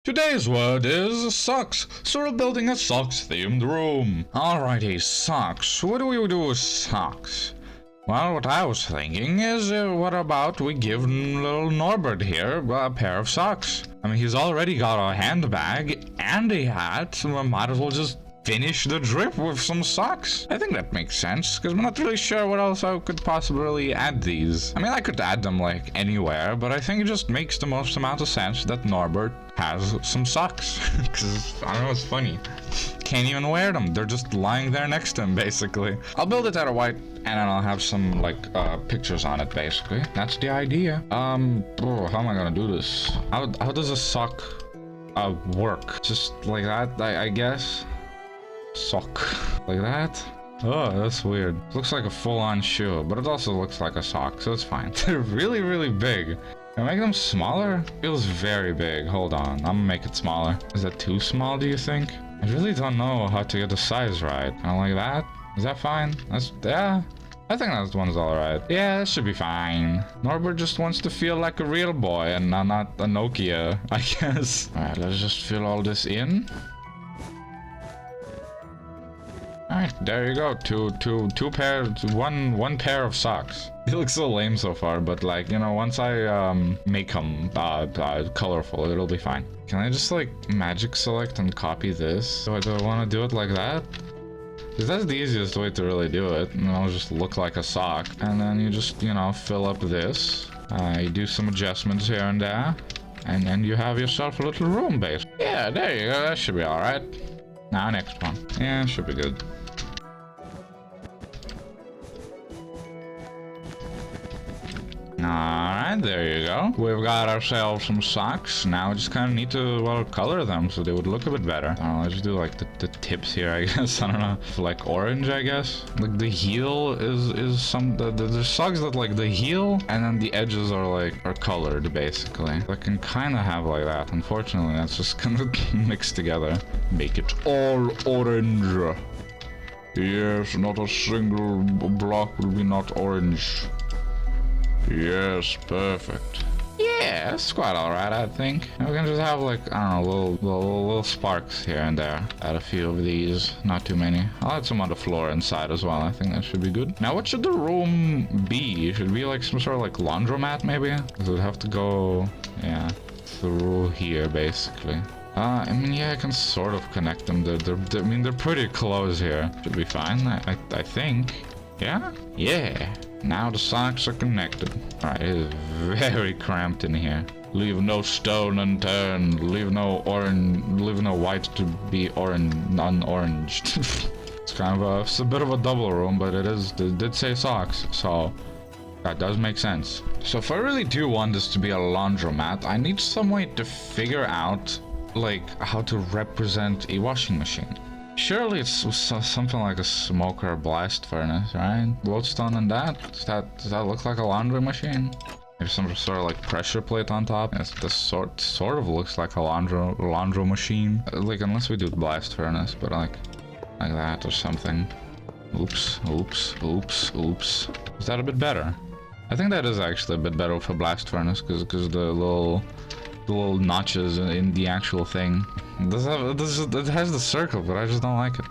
Today's word is socks, so we're building a socks-themed room. Alrighty, socks. What do we do with socks? Well, what I was thinking is, what about we give little Norbert here a pair of socks? I mean, he's already got a handbag and a hat, so we might as well just finish the drip with some socks. I think that makes sense, because I'm not really sure what else I could possibly add these. I mean, I could add them, like, anywhere, but I think it just makes the most amount of sense that Norbert has some socks. Because, I don't know, it's funny. Can't even wear them. They're just lying there next to him, basically. I'll build it out of white, and then I'll have some, like, pictures on it, basically. That's the idea. How am I gonna do this? How does a sock, work? Just like that, I guess? Sock. Like that? Oh, that's weird. Looks like a full-on shoe, but it also looks like a sock, so it's fine. They're really, really big. Can I make them smaller? Feels very big. Hold on. I'm gonna make it smaller. Is that too small, do you think? I really don't know how to get the size right. Kind of like that? Is that fine? Yeah. I think that one's alright. Yeah, that should be fine. Norbert just wants to feel like a real boy and not a Nokia, I guess. Alright, let's just fill all this in. Alright, there you go. Two pairs, one pair of socks. They look so lame so far, but like, you know, once I make them colorful, it'll be fine. Can I just like magic select and copy this? Do I want to do it like that? Because that's the easiest way to really do it. And it'll just look like a sock. And then you just, you know, fill up this. You do some adjustments here and there. And then you have yourself a little room base. Yeah, there you go. That should be alright. Now, next one. Yeah, should be good. Alright, there you go. We've got ourselves some socks. Now we just kind of need to, well, color them so they would look a bit better. I don't know, let's do like the tips here, I guess. I don't know. Like orange, I guess. Like the heel is some, the socks that like the heel and then the edges are colored basically. I can kind of have like that. Unfortunately, that's just kind of mixed together. Make it all orange. Yes, not a single block will be not orange. Yes, perfect. Yeah, that's quite alright, I think. And we can just have like, I don't know, little sparks here and there. Add a few of these, not too many. I'll add some on the floor inside as well. I think that should be good. Now, what should the room be? Should it be like some sort of like laundromat, maybe? Because it would have to go, yeah, through here, basically. I mean, yeah, I can sort of connect them. I mean, they're pretty close here. Should be fine, I think. Yeah? Yeah. Now the socks are connected. Alright, it is very cramped in here. Leave no stone unturned. Leave no white to be unoranged. It's kind of it's a bit of a double room, but it did say socks, so that does make sense. So if I really do want this to be a laundromat, I need some way to figure out, like, how to represent a washing machine. Surely it's something like a smoke or a blast furnace, right? Lodestone and that? Does that look like a laundry machine? There's some sort of like pressure plate on top. Yes, this sort of looks like a laundry machine. Like, unless we do blast furnace, but like that or something. Oops. Is that a bit better? I think that is actually a bit better for blast furnace because the little notches in the actual thing. It has the circle, but I just don't like it.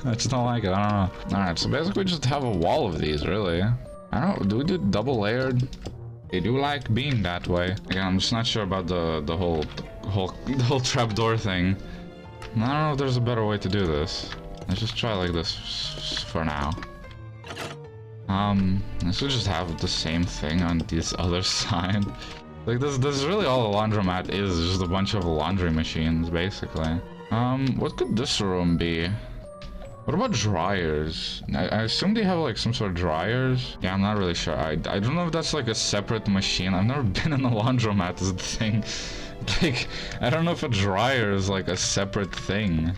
I just don't like it. I don't know. Alright, so basically we just have a wall of these, really. I don't know. Do we do double layered? They do like being that way. Again, I'm just not sure about the whole trapdoor thing. I don't know if there's a better way to do this. Let's just try like this for now. Let's just have the same thing on this other side. Like, this is really all a laundromat is, just a bunch of laundry machines, basically. What could this room be? What about dryers? I assume they have, like, some sort of dryers? Yeah, I'm not really sure. I don't know if that's, like, a separate machine. I've never been in a laundromat, is the thing. Like, I don't know if a dryer is, like, a separate thing.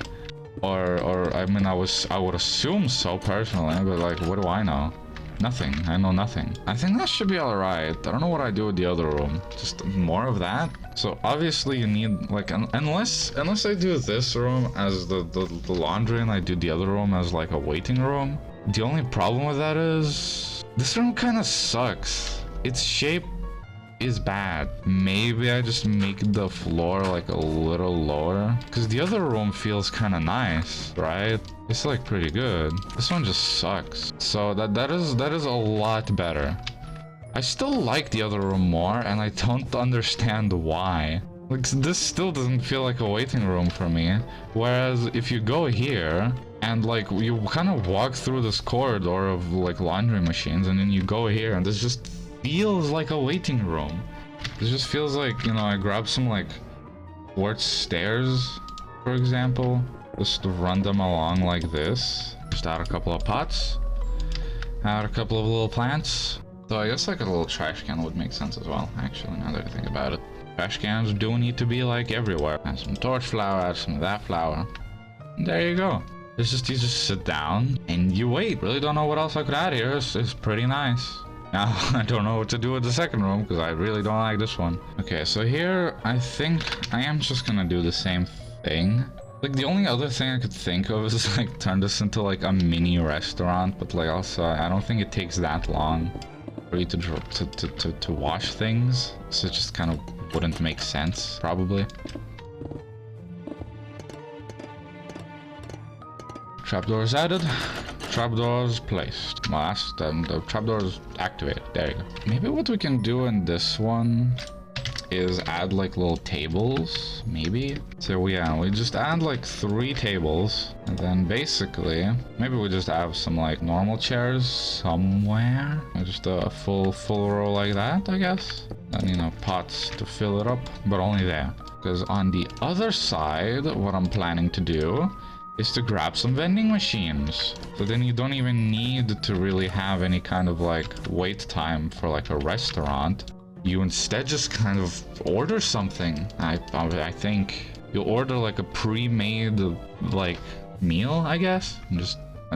Or I mean, I would assume so, personally, but, like, what do I know? Nothing. I know nothing. I think that should be alright. I don't know what I do with the other room. Just more of that. So obviously you need like unless I do this room as the laundry and I do the other room as like a waiting room. The only problem with that is this room kind of sucks. Its shape is bad. Maybe I just make the floor like a little lower, because the other room feels kind of nice, right? It's like pretty good. This one just sucks. So that is a lot better. I still like the other room more, and I don't understand why. Like, this still doesn't feel like a waiting room for me. Whereas if you go here and like you kind of walk through this corridor of like laundry machines, and then you go here, and this just feels like a waiting room. It just feels like, you know, I grab some like quartz stairs, for example, just run them along like this. Just add a couple of pots, add a couple of little plants. So I guess like a little trash can would make sense as well, actually, now that I think about it. Trash cans do need to be like everywhere. Add some torch flour, add some of that flour. And there you go. It's just, you just sit down and you wait. Really don't know what else I could add here. It's pretty nice. Now, I don't know what to do with the second room because I really don't like this one. Okay, so here, I think I am just gonna do the same thing. Like, the only other thing I could think of is like turn this into like a mini restaurant, but like also, I don't think it takes that long for you to wash things. So it just kind of wouldn't make sense, probably. Trapdoors added. Trapdoors placed. Well, the trapdoors activated. There you go. Maybe what we can do in this one is add like little tables, maybe. So we just add like 3 tables, and then basically maybe we just have some like normal chairs somewhere, just a full row like that, I guess. And, you know, pots to fill it up, but only there. Because on the other side, what I'm planning to do is to grab some vending machines. So then you don't even need to really have any kind of like wait time for like a restaurant. You instead just kind of order something. I think you order like a pre-made like meal, I guess, and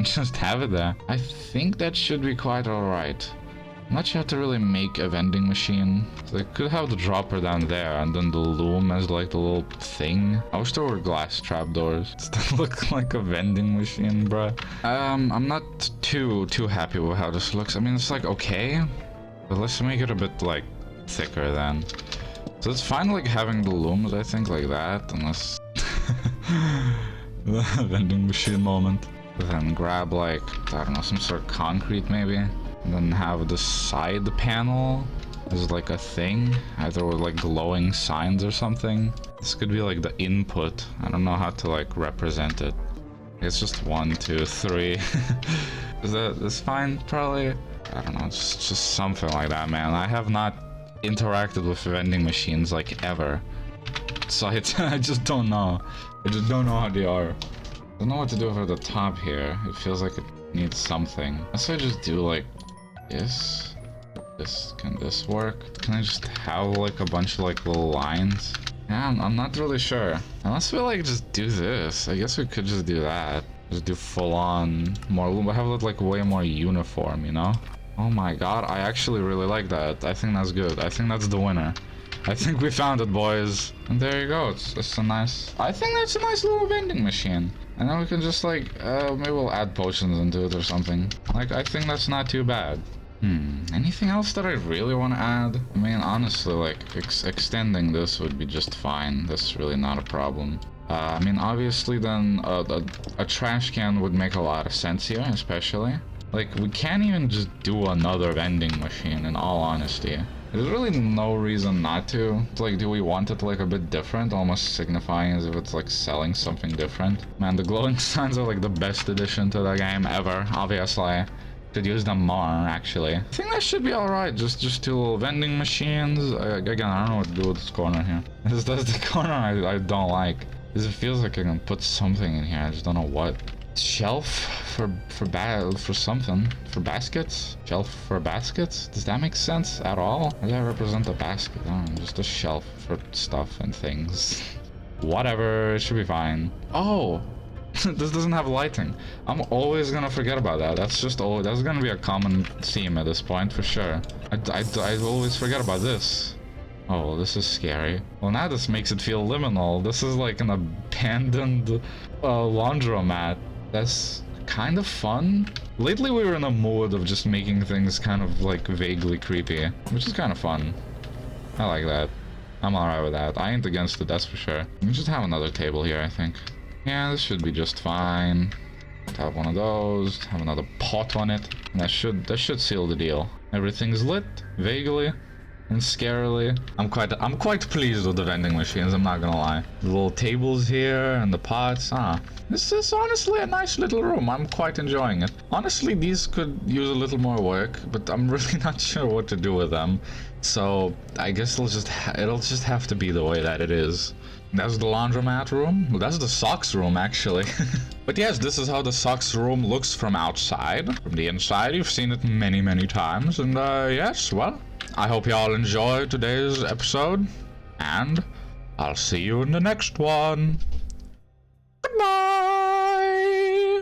just have it there. I think that should be quite alright. I'm not sure how to really make a vending machine. So I could have the dropper down there and then the loom as like the little thing. I wish there were glass trapdoors. Does that look like a vending machine, bruh? I'm not too happy with how this looks. I mean, it's like okay, but let's make it a bit like thicker then. So it's fine like having the looms, I think, like that, unless the vending machine moment. Then grab like, I don't know, some sort of concrete maybe, and then have the side panel as like a thing, either with like glowing signs or something. This could be like the input. I don't know how to like represent it. It's just 1, 2, 3. Is that fine? Probably. I don't know, just something like that, man. I have not interacted with vending machines like ever, so I just don't know. I just don't know how they are. I don't know what to do for the top here. It feels like it needs something. Unless I just do like this. Can this work? Can I just have like a bunch of like little lines? Yeah, I'm not really sure. Unless we like just do this. I guess we could just do that. Just do full on more, have it like way more uniform, you know? Oh my god, I actually really like that. I think that's good. I think that's the winner. I think we found it, boys. And there you go. It's a nice... I think that's a nice little vending machine. And then we can just like, maybe we'll add potions into it or something. Like, I think that's not too bad. Anything else that I really want to add? I mean, honestly, like, extending this would be just fine. That's really not a problem. I mean, obviously then a trash can would make a lot of sense here, especially. Like, we can't even just do another vending machine, in all honesty. There's really no reason not to. It's like, do we want it like a bit different, almost signifying as if it's like selling something different? Man, the glowing signs are like the best addition to the game ever, obviously. Could use them more, actually. I think that should be alright, just 2 little vending machines. Again, I don't know what to do with this corner here. That's the corner I don't like. Because it feels like I can put something in here, I just don't know what. Shelf for something, for baskets. Shelf for baskets. Does that make sense at all? Does that represent a basket? I don't know, just a shelf for stuff and things. Whatever, it should be fine. Oh, this doesn't have lighting. I'm always gonna forget about that. That's gonna be a common theme at this point for sure. I always forget about this. Oh, this is scary. Well, now this makes it feel liminal. This is like an abandoned laundromat. That's kind of fun. Lately we were in a mood of just making things kind of like vaguely creepy, which is kind of fun. I like that. I'm alright with that. I ain't against it, that's for sure. We just have another table here, I think. Yeah, this should be just fine. Have one of those, have another pot on it. And that should seal the deal. Everything's lit, vaguely and scarily. I'm quite pleased with the vending machines, I'm not gonna lie. The little tables here and the pots. This is honestly a nice little room. I'm quite enjoying it. Honestly, these could use a little more work, but I'm really not sure what to do with them. So I guess it'll just have to be the way that it is. That's the laundromat room. Well, that's the socks room, actually. But yes, this is how the socks room looks from outside. From the inside, you've seen it many, many times. And yes, well, I hope y'all enjoyed today's episode. And I'll see you in the next one.